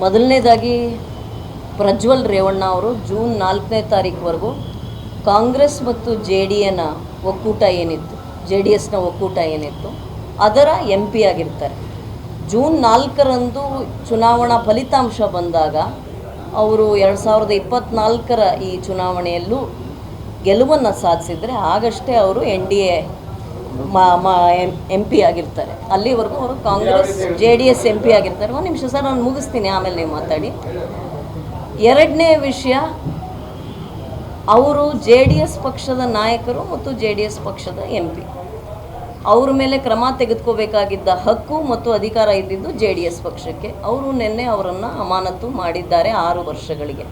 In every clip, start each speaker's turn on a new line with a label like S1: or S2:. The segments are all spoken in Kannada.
S1: ಮೊದಲನೇದಾಗಿ ಪ್ರಜ್ವಲ್ ರೇವಣ್ಣ ಅವರು ಜೂನ್ 4ನೇ ತಾರೀಕುವರೆಗೂ ಕಾಂಗ್ರೆಸ್ ಮತ್ತು ಒಕ್ಕೂಟ ಏನಿತ್ತು, JDSನ ಒಕ್ಕೂಟ ಏನಿತ್ತು ಅದರ MP ಆಗಿರ್ತಾರೆ. ಜೂನ್ 4ರಂದು ಚುನಾವಣಾ ಫಲಿತಾಂಶ ಬಂದಾಗ ಅವರು 2024ರ ಈ ಚುನಾವಣೆಯಲ್ಲೂ ಗೆಲುವನ್ನು ಸಾಧಿಸಿದರೆ ಆಗಷ್ಟೇ ಅವರು NDA MP ಆಗಿರ್ತಾರೆ. ಅಲ್ಲಿವರೆಗೂ ಅವರು ಕಾಂಗ್ರೆಸ್ JDS MP ಆಗಿರ್ತಾರೆ. ಒಂದು ನಿಮಿಷ ಸರ್, ನಾನು ಮುಗಿಸ್ತೀನಿ, ಆಮೇಲೆ ನೀವು ಮಾತಾಡಿ. ಎರಡನೇ ವಿಷಯ, ಅವರು JDS ಪಕ್ಷದ ನಾಯಕರು ಮತ್ತು JDS ಪಕ್ಷದ MP. ಅವ್ರ ಮೇಲೆ ಕ್ರಮ ತೆಗೆದುಕೋಬೇಕಾಗಿದ್ದ ಹಕ್ಕು ಮತ್ತು ಅಧಿಕಾರ ಇದ್ದಿದ್ದು JDS ಪಕ್ಷಕ್ಕೆ. ಅವರು ನಿನ್ನೆ ಅವರನ್ನು ಅಮಾನತು ಮಾಡಿದ್ದಾರೆ 6 ವರ್ಷಗಳಿಗೆ.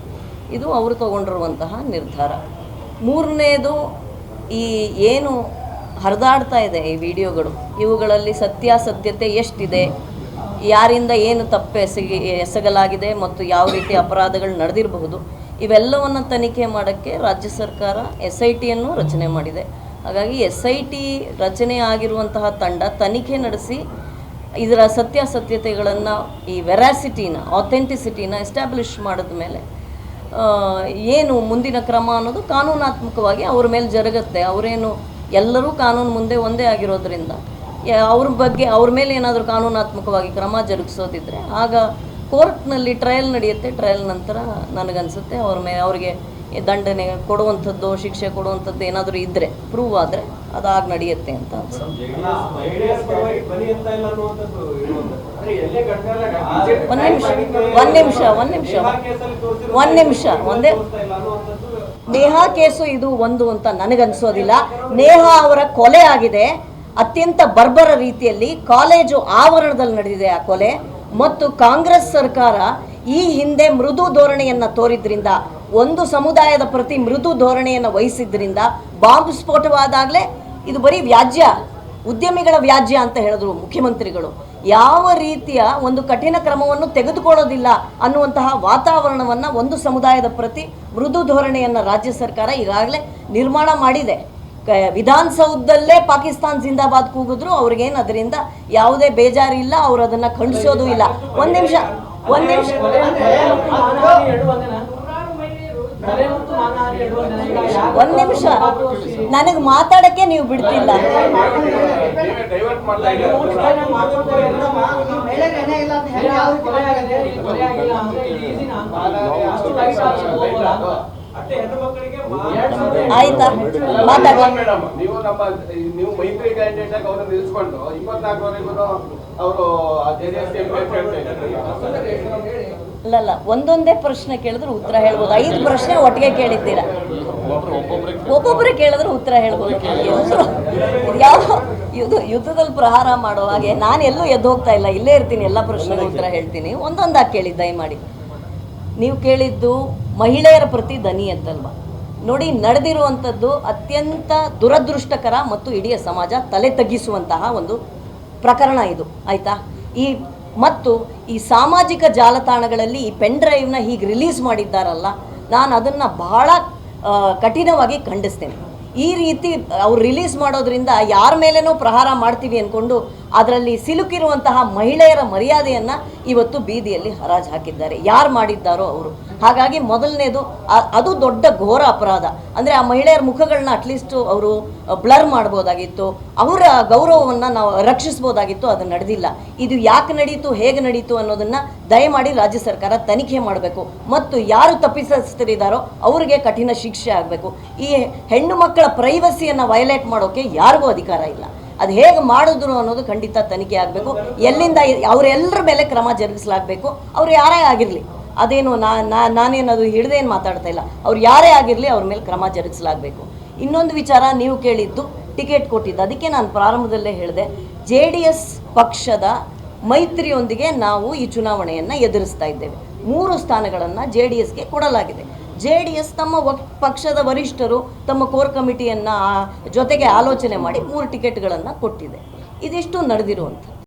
S1: ಇದು ಅವರು ತಗೊಂಡಿರುವಂತಹ ನಿರ್ಧಾರ. ಮೂರನೇದು, ಈ ಏನು ಹರಿದಾಡ್ತಾ ಇದೆ ಈ ವಿಡಿಯೋಗಳು, ಇವುಗಳಲ್ಲಿ ಸತ್ಯಾಸತ್ಯತೆ ಎಷ್ಟಿದೆ, ಯಾರಿಂದ ಏನು ತಪ್ಪು ಎಸಗಲಾಗಿದೆ ಮತ್ತು ಯಾವ ರೀತಿ ಅಪರಾಧಗಳು ನಡೆದಿರಬಹುದು, ಇವೆಲ್ಲವನ್ನು ತನಿಖೆ ಮಾಡೋಕ್ಕೆ ರಾಜ್ಯ ಸರ್ಕಾರ SITಯನ್ನು ರಚನೆ ಮಾಡಿದೆ. ಹಾಗಾಗಿ SIT ರಚನೆ ಆಗಿರುವಂತಹ ತಂಡ ತನಿಖೆ ನಡೆಸಿ ಇದರ ಸತ್ಯಾಸತ್ಯತೆಗಳನ್ನು, ಈ ವೆರಾಸಿಟಿನ, ಅಥೆಂಟಿಸಿಟಿನ ಎಸ್ಟಾಬ್ಲಿಷ್ ಮಾಡಿದ ಮೇಲೆ ಏನು ಮುಂದಿನ ಕ್ರಮ ಅನ್ನೋದು ಕಾನೂನಾತ್ಮಕವಾಗಿ ಅವ್ರ ಮೇಲೆ ಜರುಗುತ್ತೆ. ಅವರೇನು ಎಲ್ಲರೂ ಕಾನೂನು ಮುಂದೆ ಒಂದೇ ಆಗಿರೋದ್ರಿಂದ ಅವ್ರ ಮೇಲೆ ಏನಾದರೂ ಕಾನೂನಾತ್ಮಕವಾಗಿ ಕ್ರಮ ಜರುಗಿಸೋದಿದ್ರೆ ಆಗ ಕೋರ್ಟ್ನಲ್ಲಿ ಟ್ರಯಲ್ ನಡೆಯುತ್ತೆ. ಟ್ರಯಲ್ ನಂತರ ನನಗನ್ಸುತ್ತೆ ಅವ್ರಿಗೆ ದಂಡನೆ ಕೊಡುವಂಥದ್ದು, ಶಿಕ್ಷೆ ಕೊಡುವಂಥದ್ದು ಏನಾದರೂ ಇದ್ದರೆ, ಪ್ರೂವ್ ಆದರೆ ಅದಾಗಿ ನಡೆಯುತ್ತೆ ಅಂತ ಅನ್ಸುತ್ತೆ. ಒಂದು ನಿಮಿಷ ಒಂದೇ. ನೇಹಾ ಕೇಸು ಇದು ಒಂದು ಅಂತ ನನಗನ್ಸೋದಿಲ್ಲ. ನೇಹಾ ಅವರ ಕೊಲೆ ಆಗಿದೆ, ಅತ್ಯಂತ ಬರ್ಬರ ರೀತಿಯಲ್ಲಿ ಕಾಲೇಜು ಆವರಣದಲ್ಲಿ ನಡೆದಿದೆ ಆ ಕೊಲೆ. ಮತ್ತು ಕಾಂಗ್ರೆಸ್ ಸರ್ಕಾರ ಈ ಹಿಂದೆ ಮೃದು ಧೋರಣೆಯನ್ನು ತೋರಿದ್ರಿಂದ, ಒಂದು ಸಮುದಾಯದ ಪ್ರತಿ ಮೃದು ಧೋರಣೆಯನ್ನು ವಹಿಸಿದ್ರಿಂದ ಬಾಂಬ್ ಸ್ಫೋಟವಾದಾಗಲೇ ಇದು ಬರೀ ವ್ಯಾಜ್ಯ, ಉದ್ಯಮಿಗಳ ವ್ಯಾಜ್ಯ ಅಂತ ಹೇಳಿದ್ರು ಮುಖ್ಯಮಂತ್ರಿಗಳು. ಯಾವ ರೀತಿಯ ಒಂದು ಕಠಿಣ ಕ್ರಮವನ್ನು ತೆಗೆದುಕೊಳ್ಳೋದಿಲ್ಲ ಅನ್ನುವಂತಹ ವಾತಾವರಣವನ್ನು, ಒಂದು ಸಮುದಾಯದ ಪ್ರತಿ ಮೃದು ಧೋರಣೆಯನ್ನು ರಾಜ್ಯ ಸರ್ಕಾರ ಈಗಾಗಲೇ ನಿರ್ಮಾಣ ಮಾಡಿದೆ. ವಿಧಾನಸೌಧದಲ್ಲೇ ಪಾಕಿಸ್ತಾನ್ ಜಿಂದಾಬಾದ್ ಕೂಗಿದ್ರು ಅವ್ರಿಗೇನು ಅದರಿಂದ ಯಾವುದೇ ಬೇಜಾರಿಲ್ಲ, ಅವರು ಅದನ್ನು ಖಂಡಿಸೋದು ಇಲ್ಲ. ಒಂದು ನಿಮಿಷ ನನಗೆ ಮಾತಾಡಕ್ಕೆ ನೀವು ಬಿಡ್ತಿಲ್ಲ. ಆಯ್ತಾ, ಮಾತಾಡಿ.
S2: ನೀವು ಮೈತ್ರಿ ಕ್ಯಾಂಡಿಡೇಟ್ ಆಗಿ ಅವ್ರನ್ನ ನಿಲ್ಲಿಸ್ಕೊಂಡು 24ವರೆಗೂ ಅವರು
S1: ಅಲ್ಲ, ಒಂದೊಂದೇ ಪ್ರಶ್ನೆ ಕೇಳಿದ್ರೆ ಉತ್ತರ ಹೇಳ್ಬೋದು. 5 ಪ್ರಶ್ನೆ ಒಟ್ಟಿಗೆ ಕೇಳಿದ್ದೀರಾ, ಒಬ್ಬೊಬ್ಬರೇ ಕೇಳಿದ್ರೆ ಉತ್ತರ ಹೇಳ್ಬೋದು. ಯಾವ ಯುದ್ಧದಲ್ಲಿ ಪ್ರಹಾರ ಮಾಡೋ ಹಾಗೆ ನಾನು ಎಲ್ಲೂ ಎದ್ದು ಹೋಗ್ತಾ ಇಲ್ಲ, ಇಲ್ಲೇ ಇರ್ತೀನಿ, ಎಲ್ಲ ಪ್ರಶ್ನೆಗೆ ಉತ್ತರ ಹೇಳ್ತೀನಿ. ಒಂದೊಂದಾಗಿ ಕೇಳಿ ದಯಮಾಡಿ. ನೀವು ಕೇಳಿದ್ದು ಮಹಿಳೆಯರ ಪ್ರತಿ ದನಿ ಅಂತಲ್ವಾ? ನೋಡಿ, ನಡೆದಿರುವಂಥದ್ದು ಅತ್ಯಂತ ದುರದೃಷ್ಟಕರ ಮತ್ತು ಇಡೀ ಸಮಾಜ ತಲೆ ತಗ್ಗಿಸುವಂತಹ ಒಂದು ಪ್ರಕರಣ ಇದು, ಆಯಿತಾ? ಮತ್ತು ಈ ಸಾಮಾಜಿಕ ಜಾಲತಾಣಗಳಲ್ಲಿ ಈ ಪೆನ್ ಡ್ರೈವ್ನ ಹೀಗೆ ರಿಲೀಸ್ ಮಾಡಿದ್ದಾರಲ್ಲ, ನಾನು ಅದನ್ನು ಬಹಳ ಕಠಿಣವಾಗಿ ಖಂಡಿಸ್ತೇನೆ. ಈ ರೀತಿ ಅವ್ರು ರಿಲೀಸ್ ಮಾಡೋದ್ರಿಂದ ಯಾರ ಮೇಲೇನೋ ಪ್ರಹಾರ ಮಾಡ್ತೀವಿ ಅಂದ್ಕೊಂಡು ಅದರಲ್ಲಿ ಸಿಲುಕಿರುವಂತಹ ಮಹಿಳೆಯರ ಮರ್ಯಾದೆಯನ್ನು ಇವತ್ತು ಬೀದಿಯಲ್ಲಿ ಹರಾಜು ಹಾಕಿದ್ದಾರೆ, ಯಾರು ಮಾಡಿದ್ದಾರೋ ಅವರು. ಹಾಗಾಗಿ ಮೊದಲನೇದು, ಅದು ದೊಡ್ಡ ಘೋರ ಅಪರಾಧ. ಅಂದರೆ ಆ ಮಹಿಳೆಯರ ಮುಖಗಳನ್ನ ಅಟ್ಲೀಸ್ಟ್ ಅವರು ಬ್ಲರ್ ಮಾಡ್ಬೋದಾಗಿತ್ತು, ಅವರ ಗೌರವವನ್ನು ನಾವು ರಕ್ಷಿಸ್ಬೋದಾಗಿತ್ತು. ಅದು ನಡೆದಿಲ್ಲ. ಇದು ಯಾಕೆ ನಡೀತು, ಹೇಗೆ ನಡೀತು ಅನ್ನೋದನ್ನು ದಯಮಾಡಿ ರಾಜ್ಯ ಸರ್ಕಾರ ತನಿಖೆ ಮಾಡಬೇಕು. ಮತ್ತು ಯಾರು ತಪ್ಪಿತಸ್ಥರಿದ್ದಾರೋ ಅವರಿಗೆ ಕಠಿಣ ಶಿಕ್ಷೆ ಆಗಬೇಕು. ಈ ಹೆಣ್ಣು ಮಕ್ಕಳ ಪ್ರೈವಸಿಯನ್ನು ವಯಲೇಟ್ ಮಾಡೋಕ್ಕೆ ಯಾರಿಗೂ ಅಧಿಕಾರ ಇಲ್ಲ. ಅದು ಹೇಗೆ ಮಾಡಿದ್ರು ಅನ್ನೋದು ಖಂಡಿತ ತನಿಖೆ ಆಗಬೇಕು. ಎಲ್ಲಿಂದ ಅವರೆಲ್ಲರ ಮೇಲೆ ಕ್ರಮ ಜರುಗಿಸಲಾಗಬೇಕು. ಅವ್ರು ಯಾರೇ ಆಗಿರಲಿ, ಅದೇನು ನಾನೇನದು ಹಿಡ್ದೇನು ಮಾತಾಡ್ತಾ ಇಲ್ಲ, ಅವ್ರು ಯಾರೇ ಆಗಿರಲಿ ಅವ್ರ ಮೇಲೆ ಕ್ರಮ ಜರುಗಿಸಲಾಗಬೇಕು. ಇನ್ನೊಂದು ವಿಚಾರ, ನೀವು ಕೇಳಿದ್ದು ಟಿಕೆಟ್ ಕೊಟ್ಟಿದ್ದು. ಅದಕ್ಕೆ ನಾನು ಪ್ರಾರಂಭದಲ್ಲೇ ಹೇಳಿದೆ, JDS ಪಕ್ಷದ ಮೈತ್ರಿಯೊಂದಿಗೆ ನಾವು ಈ ಚುನಾವಣೆಯನ್ನು ಎದುರಿಸ್ತಾ ಇದ್ದೇವೆ. 3 ಸ್ಥಾನಗಳನ್ನು JDSಗೆ ಕೊಡಲಾಗಿದೆ. JDS ತಮ್ಮ ಪಕ್ಷದ ವರಿಷ್ಠರು ತಮ್ಮ ಕೋರ್ ಕಮಿಟಿಯನ್ನು ಜೊತೆಗೆ ಆಲೋಚನೆ ಮಾಡಿ 3 ಟಿಕೆಟ್ಗಳನ್ನು ಕೊಟ್ಟಿದೆ. ಇದಿಷ್ಟು ನಡೆದಿರುವಂಥದ್ದು.